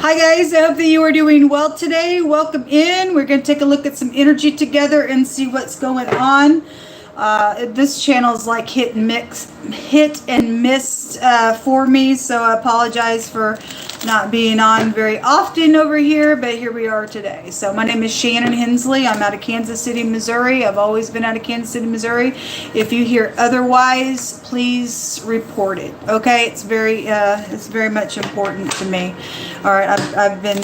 Hi guys, I hope that you are doing well today. Welcome in. We're going to take a look at some energy together and see what's going on. This channel is like hit and miss for me, so I apologize for not being on very often over here, but here we are today. So my name is Shannon Hensley. I'm out of Kansas City, Missouri. I've always been out of Kansas City, Missouri. If you hear otherwise, please report it. Okay, it's very much important to me. All right, I've been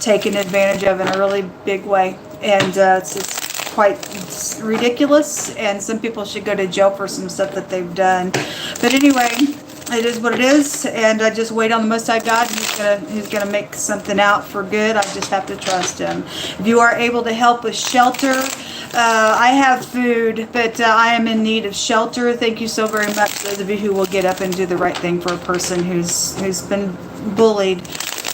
taken advantage of in a really big way, and it's quite ridiculous, and some people should go to jail for some stuff that they've done. But anyway, it is what it is, and I just wait on the Most High God. He's gonna make something out for good. I just have to trust Him. If you are able to help with shelter, I have food, but I am in need of shelter. Thank you so very much, those of you who will get up and do the right thing for a person who's been bullied.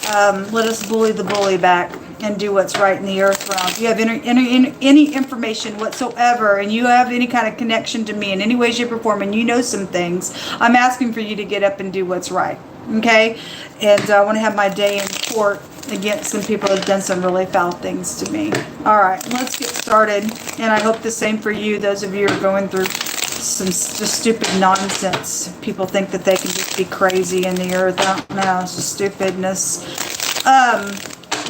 Let us bully the bully back and do what's right in the earth realm. If you have any information whatsoever, and you have any kind of connection to me in any way, shape, or form, and you know some things, I'm asking for you to get up and do what's right. Okay? And I want to have my day in court against some people who have done some really foul things to me. All right, let's get started. And I hope the same for you, those of you who are going through some just stupid nonsense. People think that they can just be crazy in the earth. I don't know, it's just stupidness.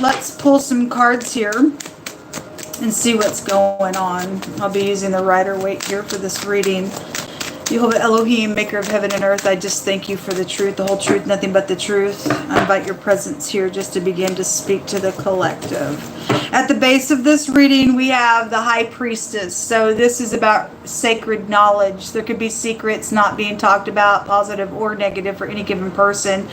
Let's pull some cards here and see what's going on. I'll be using the Rider-Waite here for this reading. Jehovah Elohim, maker of heaven and earth, I just thank you for the truth, the whole truth, nothing but the truth. I invite your presence here just to begin to speak to the collective. At the base of this reading, we have the High Priestess. So this is about sacred knowledge. There could be secrets not being talked about, positive or negative, for any given person.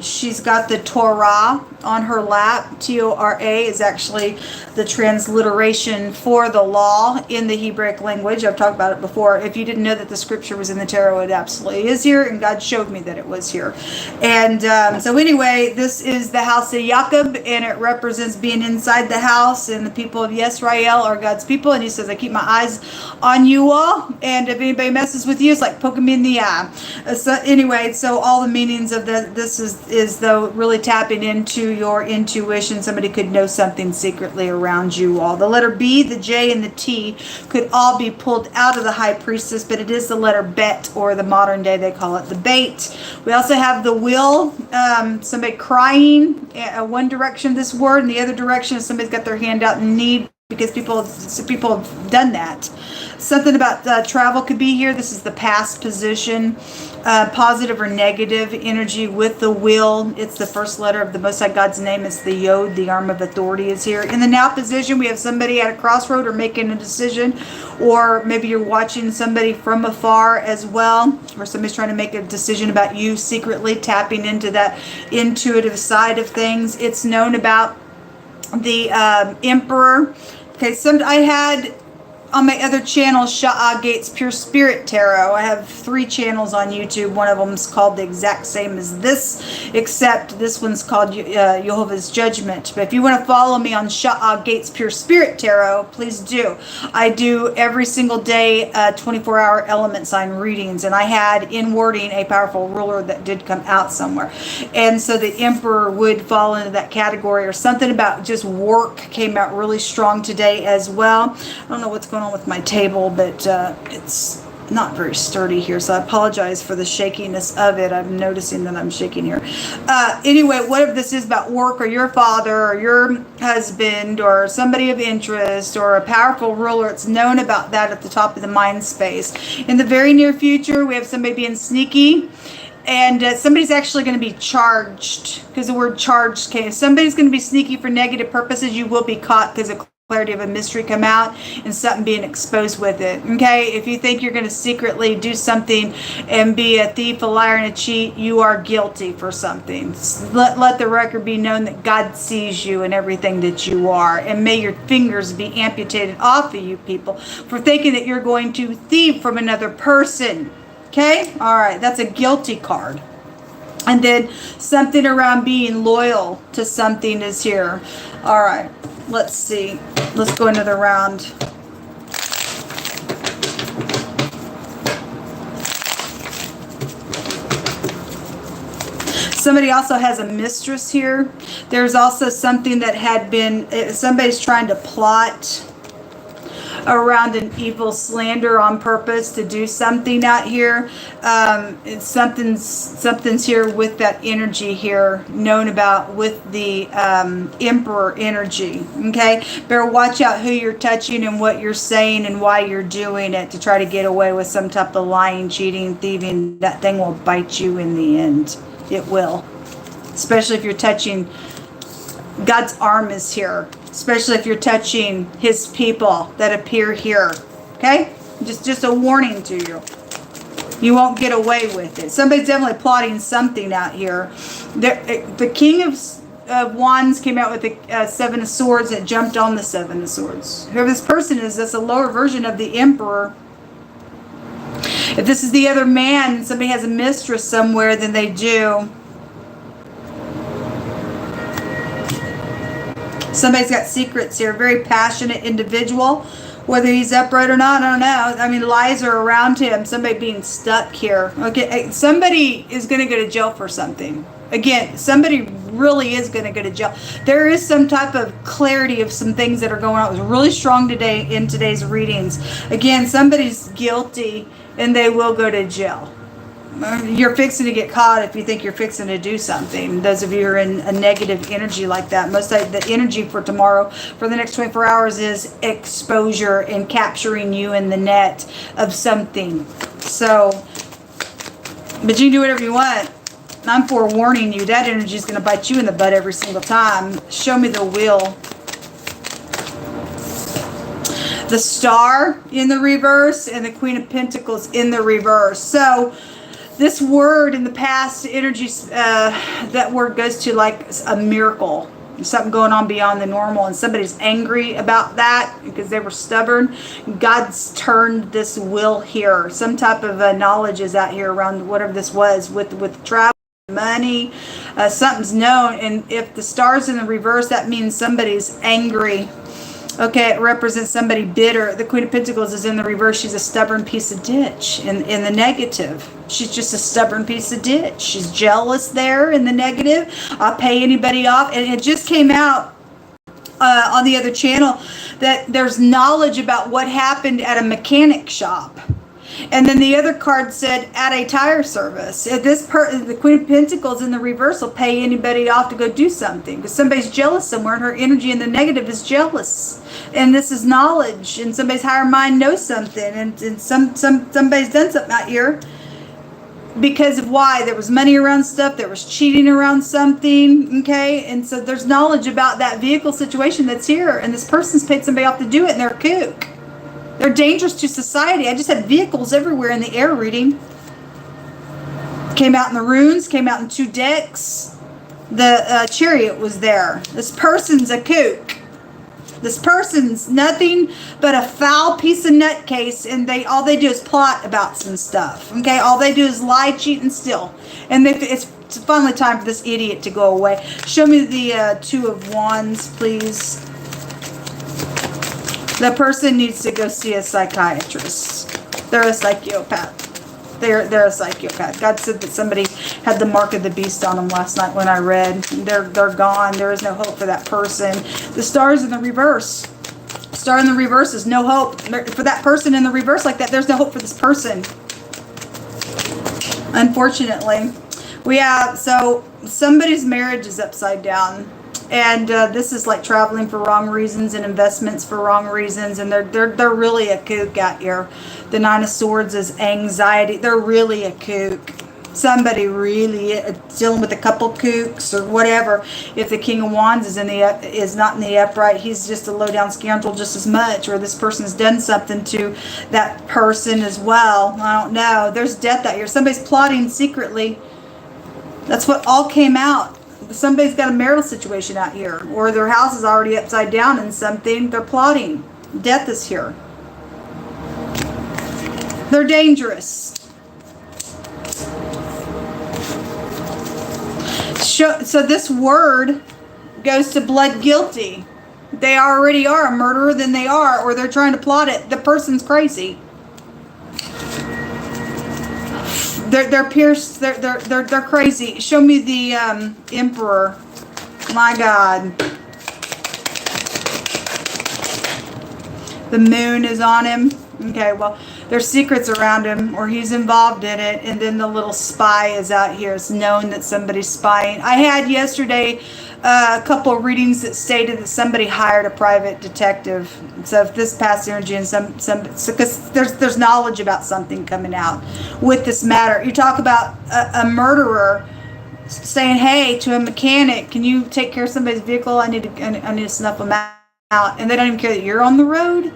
She's got the Torah on her lap. T-O-R-A is actually the transliteration for the law in the Hebraic language. I've talked about it before. If you didn't know that the scripture was in the tarot, it absolutely is here, and God showed me that it was here. And so anyway, this is the house of Jacob, and it represents being inside the house, and the people of Yisrael are God's people. And he says, I keep my eyes on you all, and if anybody messes with you, it's like poking me in the eye. So anyway, so all the meanings of this is though really tapping into your intuition. Somebody could know something secretly around you all. The letter B, the J, and the T could all be pulled out of the High Priestess, but it is the letter Bet, or the modern day they call it the Bait. We also have the Will, somebody crying one direction of this word, and the other direction is somebody's got their hand out in need, because people have done that. Something about travel could be here. This is the past position, positive or negative energy with the will. It's the first letter of the Most High God's name. It's the Yod, the arm of authority is here. In the now position, we have somebody at a crossroad or making a decision, or maybe you're watching somebody from afar as well, or somebody's trying to make a decision about you secretly, tapping into that intuitive side of things. It's known about the Emperor. Okay, I had on my other channel, ShAhH Gates Pure Spirit Tarot. I have 3 channels on YouTube. One of them is called the exact same as this, except this one's called Jehovah's Judgment. But if you want to follow me on ShAhH Gates Pure Spirit Tarot, please do. I do every single day 24-hour element sign readings, and I had in wording a powerful ruler that did come out somewhere. And so the Emperor would fall into that category, or something about just work came out really strong today as well. I don't know what's going on with my table, but it's not very sturdy here, so I apologize for the shakiness of it. I'm noticing that I'm shaking here. Anyway, what if this is about work, or your father, or your husband, or somebody of interest, or a powerful ruler? It's known about that at the top of the mind space. In the very near future, we have somebody being sneaky, and somebody's actually going to be charged, because the word charged came. Somebody's going to be sneaky for negative purposes. You will be caught because of clarity of a mystery come out and something being exposed with it. Okay, if you think you're going to secretly do something and be a thief, a liar, and a cheat, you are guilty for something. Let the record be known that God sees you and everything that you are, and may your fingers be amputated off of you people for thinking that you're going to thieve from another person. Okay, all right, that's a guilty card. And then something around being loyal to something is here. All right, let's see. Let's go another round. Somebody also has a mistress here. There's also something that had been, somebody's trying to plot around an evil slander on purpose to do something out here. Something's here with that energy here, known about with the Emperor energy. Okay, better watch out who you're touching and what you're saying and why you're doing it to try to get away with some type of lying, cheating, thieving. That thing will bite you in the end. It will, especially if you're touching. God's arm is here, especially if you're touching his people that appear here. Okay? Just a warning to you. You won't get away with it. Somebody's definitely plotting something out here. The King of Wands came out with the Seven of Swords that jumped on the Seven of Swords. Whoever this person is, that's a lower version of the Emperor. If this is the other man and somebody has a mistress somewhere, then they do. Somebody's got secrets here. Very passionate individual. Whether he's upright or not, I don't know. I mean, lies are around him. Somebody being stuck here. Okay, somebody is going to go to jail for something. Again, somebody really is going to go to jail. There is some type of clarity of some things that are going on. It was really strong today in today's readings. Again, somebody's guilty and they will go to jail. You're fixing to get caught if you think you're fixing to do something. Those of you who are in a negative energy like that. Most of the energy for tomorrow, for the next 24 hours, is exposure and capturing you in the net of something. So, but you can do whatever you want. I'm forewarning you, that energy is going to bite you in the butt every single time. Show me the wheel. The Star in the reverse and the Queen of Pentacles in the reverse. So, this word in the past, energy, that word goes to like a miracle. Something going on beyond the normal, and somebody's angry about that because they were stubborn. God's turned this will here. Some type of knowledge is out here around whatever this was with travel, money. Something's known, and if the Star's in the reverse, that means somebody's angry. Okay, it represents somebody bitter. The Queen of Pentacles is in the reverse. She's a stubborn piece of ditch in the negative. She's just a stubborn piece of ditch. She's jealous there in the negative. I'll pay anybody off. And it just came out on the other channel that there's knowledge about what happened at a mechanic shop. And then the other card said at a tire service. The Queen of Pentacles in the reverse will pay anybody off to go do something because somebody's jealous somewhere, and her energy in the negative is jealous. And this is knowledge, and somebody's higher mind knows something, and somebody's done something out here because of why. There was money around stuff, there was cheating around something, okay? And so there's knowledge about that vehicle situation that's here, and this person's paid somebody off to do it, and they're a kook. They're dangerous to society. I just had vehicles everywhere in the air reading. Came out in the runes, came out in 2 decks. The Chariot was there. This person's a kook. This person's nothing but a foul piece of nutcase, and all they do is plot about some stuff. Okay, all they do is lie, cheat, and steal. And it's finally time for this idiot to go away. Show me the 2 of Wands, please. The person needs to go see a psychiatrist. They're a psychopath. They're a psychopath. God said that somebody had the mark of the beast on them last night when I read. They're gone. There is no hope for that person. The Star's in the reverse. Star in the reverse is no hope. For that person in the reverse like that, there's no hope for this person. Unfortunately. So somebody's marriage is upside down. And this is like traveling for wrong reasons and investments for wrong reasons. And they're really a kook out here. The 9 of Swords is anxiety. They're really a kook. Somebody really dealing with a couple kooks or whatever. If the King of Wands is not in the upright, he's just a low down scoundrel just as much. Or this person's done something to that person as well. I don't know. There's death out here. Somebody's plotting secretly. That's what all came out. Somebody's got a marital situation out here, or their house is already upside down in something. They're plotting. Death is here. They're dangerous. So this word goes to blood guilty. They already are a murderer, then they are, or they're trying to plot it. The person's crazy. They're pierced. They're crazy. Show me the Emperor. My God. The moon is on him. Okay, well, there's secrets around him, or he's involved in it. And then the little spy is out here. It's known that somebody's spying. I had yesterday a couple of readings that stated that somebody hired a private detective. So if this past energy and because there's knowledge about something coming out with this matter. You talk about a murderer saying, "Hey," to a mechanic, "Can you take care of somebody's vehicle? I need to snuff them out," and they don't even care that you're on the road.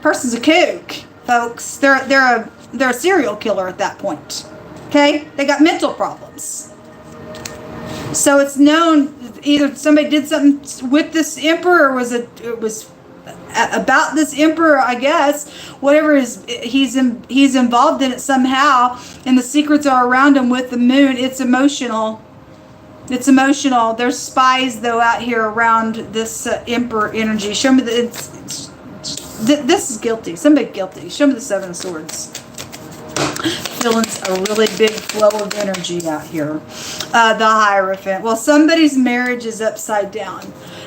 Person's a kook, folks. They're a serial killer at that point. Okay, they got mental problems. So it's known either somebody did something with this emperor, or it was about this emperor, I guess. Whatever is, he's involved in it somehow, and the secrets are around him with the moon. It's emotional. It's emotional. There's spies though out here around this emperor energy. Show me this is guilty. Somebody guilty. Show me the Seven of Swords. Feeling a really big flow of energy out here. The Hierophant. Well, somebody's marriage is upside down.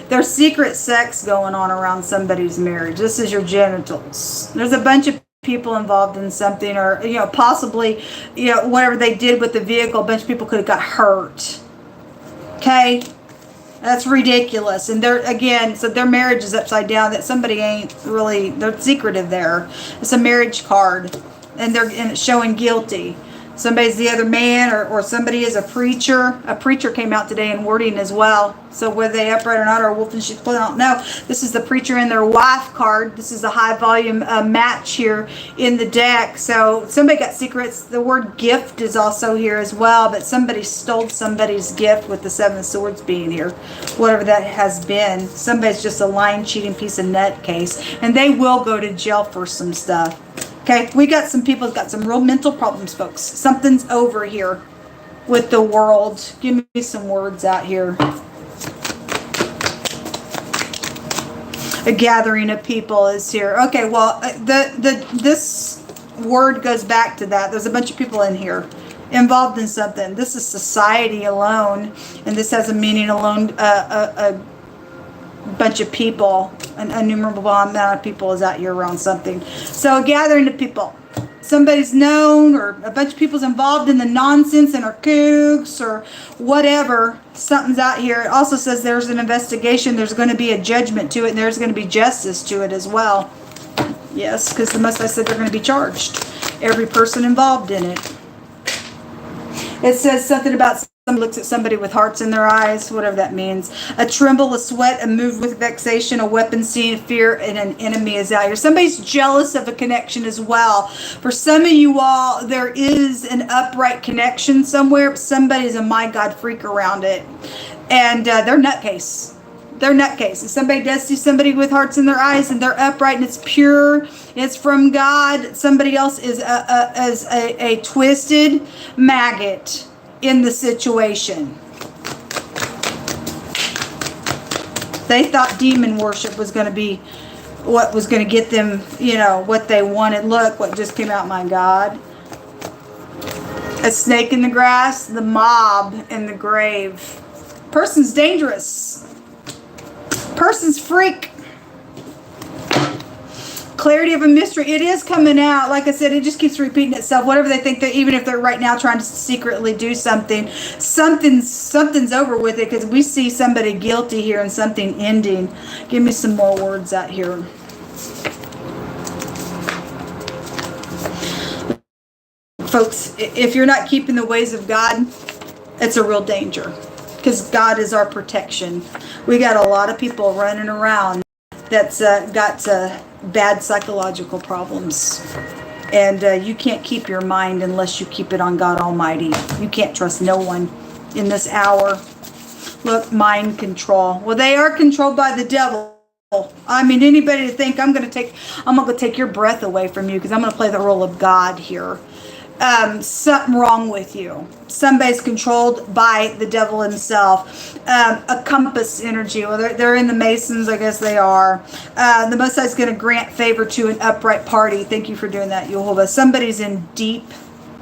There's secret sex going on around somebody's marriage. This is your genitals. There's a bunch of people involved in something, or possibly whatever they did with the vehicle. A bunch of people could have got hurt. Okay. That's ridiculous. And so their marriage is upside down. That somebody ain't really, they're secretive there. It's a marriage card. And it's showing guilty. Somebody's the other man, or somebody is a preacher. A preacher came out today in wording as well. So whether they upright or not, or wolf in sheep's clothing, I don't know. This is the preacher and their wife card. This is a high volume match here in the deck. So somebody got secrets. The word gift is also here as well. But somebody stole somebody's gift with the Seven of Swords being here. Whatever that has been. Somebody's just a lying, cheating piece of nutcase. And they will go to jail for some stuff. Okay, we got some people who've got some real mental problems, folks. Something's over here with the world. Give me some words out here. A gathering of people is here. Okay, well, this word goes back to that. There's a bunch of people in here involved in something. This is society alone, and this has a meaning alone. A bunch of people, an innumerable amount of people is out here around something. So a gathering of people. Somebody's known, or a bunch of people's involved in the nonsense and are kooks or whatever. Something's out here. It also says there's an investigation. There's going to be a judgment to it, and there's going to be justice to it as well. Yes, because the Most High said they're going to be charged. Every person involved in it. It says something about somebody looks at somebody with hearts in their eyes, whatever that means. A tremble, a sweat, a move with vexation, a weapon seen, fear, and an enemy is out here. Somebody's jealous of a connection as well. For some of you all, there is an upright connection somewhere, but somebody's a my God freak around it. And they're nutcase. They're nutcase. If somebody does see somebody with hearts in their eyes and they're upright and it's pure, it's from God, somebody else is a twisted maggot in the situation. They thought demon worship was going to be what was going to get them, what they wanted. Look what just came out, my God. A snake in the grass, the mob in the grave. Person's dangerous. Person's freak. Clarity of a mystery. It is coming out. Like I said, it just keeps repeating itself. Whatever they think, that even if they're right now trying to secretly do something, something's over with it, because we see somebody guilty here and something ending. Give me some more words out here. Folks, if you're not keeping the ways of God, it's a real danger, because God is our protection. We got a lot of people running around that's got bad psychological problems. And you can't keep your mind unless you keep it on God Almighty. You can't trust no one in this hour. Look, mind control. Well, they are controlled by the devil. I mean, anybody to think I'm going to take your breath away from you because I'm going to play the role of God here. Something wrong with you. Somebody's controlled by the devil himself. A compass energy. Well, they're in the Masons. I guess they are. The Most High is going to grant favor to an upright party. Thank you for doing that, Jehovah. Somebody's in deep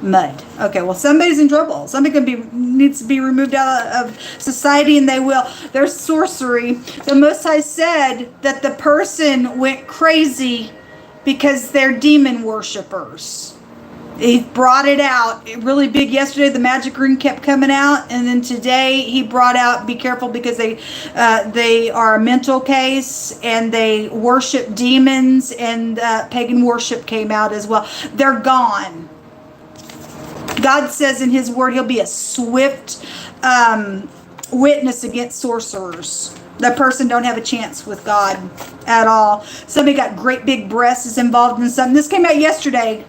Mud. Okay, well, somebody's in trouble. Somebody needs to be removed out of society, and they will. There's sorcery. The Most High said that the person went crazy because they're demon worshipers. He brought it out really big yesterday. The magic ring kept coming out, and then today he brought out, be careful because they are a mental case and they worship demons, and pagan worship came out as well. They're gone. God says in his word he'll be a swift witness against sorcerers. That person don't have a chance with God at all. Somebody got great big breasts, is involved in something. This came out yesterday.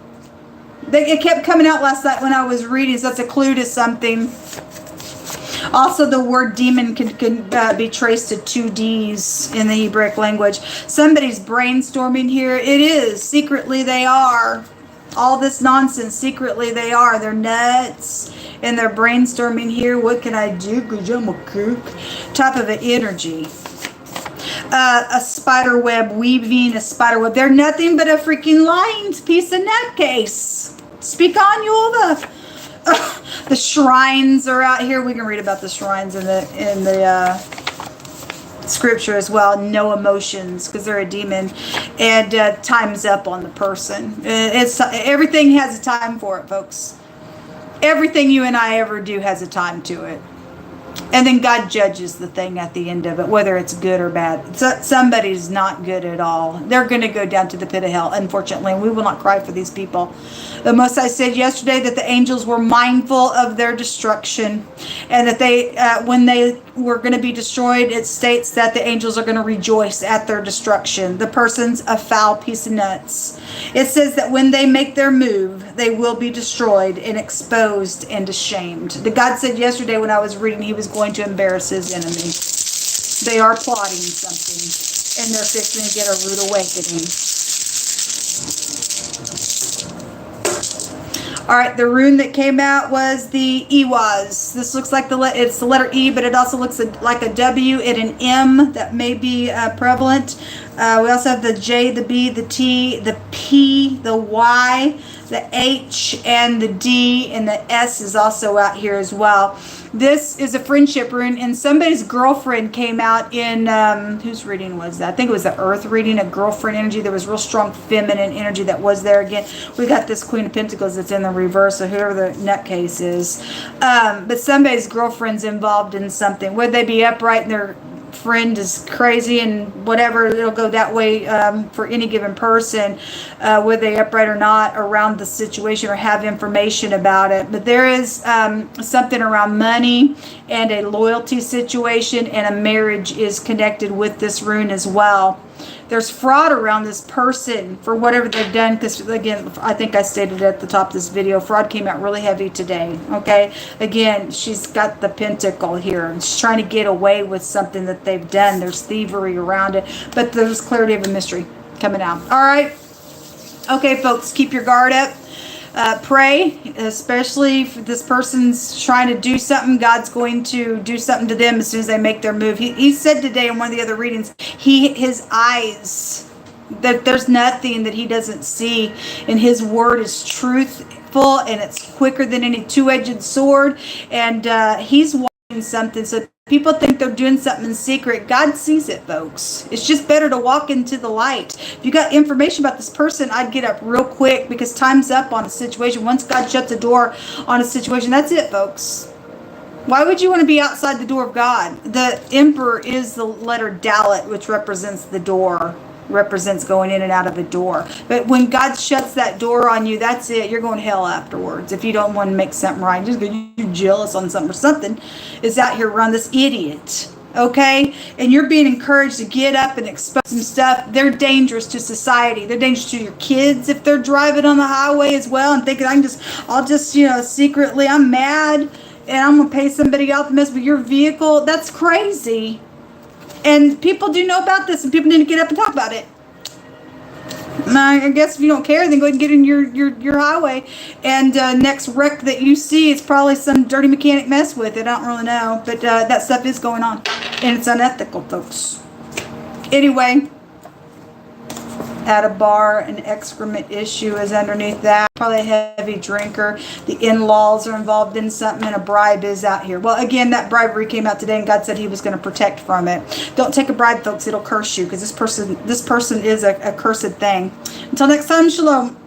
It kept coming out last night when I was reading, so that's a clue to something. Also, the word demon can be traced to 2 D's in the Hebrew language. Somebody's brainstorming here. It is. Secretly, they are. All this nonsense, secretly, they are. They're nuts. And they're brainstorming here. What can I do? Because I'm a kook. Type of an energy. A spider web, weaving a spider web. They're nothing but a freaking lying piece of nutcase. Speak on, Yulva. The shrines are out here. We can read about the shrines in the scripture as well. No emotions because they're a demon, and time's up on the person. Everything has a time for it, folks. Everything you and I ever do has a time to it. And then God judges the thing at the end of it, whether it's good or bad. Somebody's not good at all. They're going to go down to the pit of hell, unfortunately. And we will not cry for these people. The Most High said yesterday that the angels were mindful of their destruction. And that they, when they were going to be destroyed, it states that the angels are going to rejoice at their destruction. The person's a foul piece of nuts. It says that when they make their move, they will be destroyed and exposed and ashamed. The God said yesterday when I was reading, he was going to embarrass his enemy. They are plotting something, and they're fixing to get a rude awakening. All right, the rune that came out was the Ewaz. This looks like it's the letter E, but it also looks like a W and an M that may be prevalent. We also have the J, the B, the T, the P, the Y, the H, and the D, and the S is also out here as well. This is a friendship rune, and somebody's girlfriend came out in, whose reading was that? I think it was the Earth reading, a girlfriend energy. There was real strong feminine energy that was there again. We got this Queen of Pentacles that's in the reverse, so whoever the nutcase is. But somebody's girlfriend's involved in something. Would they be upright and their friend is crazy and whatever, it'll go that way for any given person, whether they upright or not around the situation or have information about it. But there is something around money and a loyalty situation, and a marriage is connected with this rune as well. There's fraud around this person for whatever they've done, because again, I think I stated at the top of this video, fraud came out really heavy today. Okay, again, she's got the pentacle here, and she's trying to get away with something that they've done. There's thievery around it, but there's clarity of a mystery coming out. All right, okay, folks, keep your guard up. Pray, especially if this person's trying to do something. God's going to do something to them as soon as they make their move. He said today in one of the other readings, his eyes, that there's nothing that he doesn't see, and his word is truthful, and it's quicker than any two-edged sword, and he's watching something. So people think they're doing something in secret. God sees it, folks. It's just better to walk into the light. If you got information about this person, I'd get up real quick, because time's up on a situation. Once God shuts the door on a situation, that's it, folks. Why would you want to be outside the door of God? The Emperor is the letter Dalet, which represents the door, represents going in and out of a door. But when God shuts that door on you, that's it. You're going to hell afterwards if you don't want to make something right. Just because you're jealous on something or something is out here around this idiot. Okay? And you're being encouraged to get up and expose some stuff. They're dangerous to society. They're dangerous to your kids if they're driving on the highway as well and thinking, I'll just, secretly, I'm mad and I'm going to pay somebody else to mess with your vehicle. That's crazy. And people do know about this, and people need to get up and talk about it. I guess if you don't care, then go ahead and get in your highway. And next wreck that you see, it's probably some dirty mechanic mess with it. I don't really know. But that stuff is going on. And it's unethical, folks. Anyway, had a bar, an excrement issue is underneath that. Probably a heavy drinker. The in-laws are involved in something, and a bribe is out here. Well, again, that bribery came out today, and God said he was going to protect from it. Don't take a bribe, folks. It'll curse you, because this person is a cursed thing. Until next time, shalom.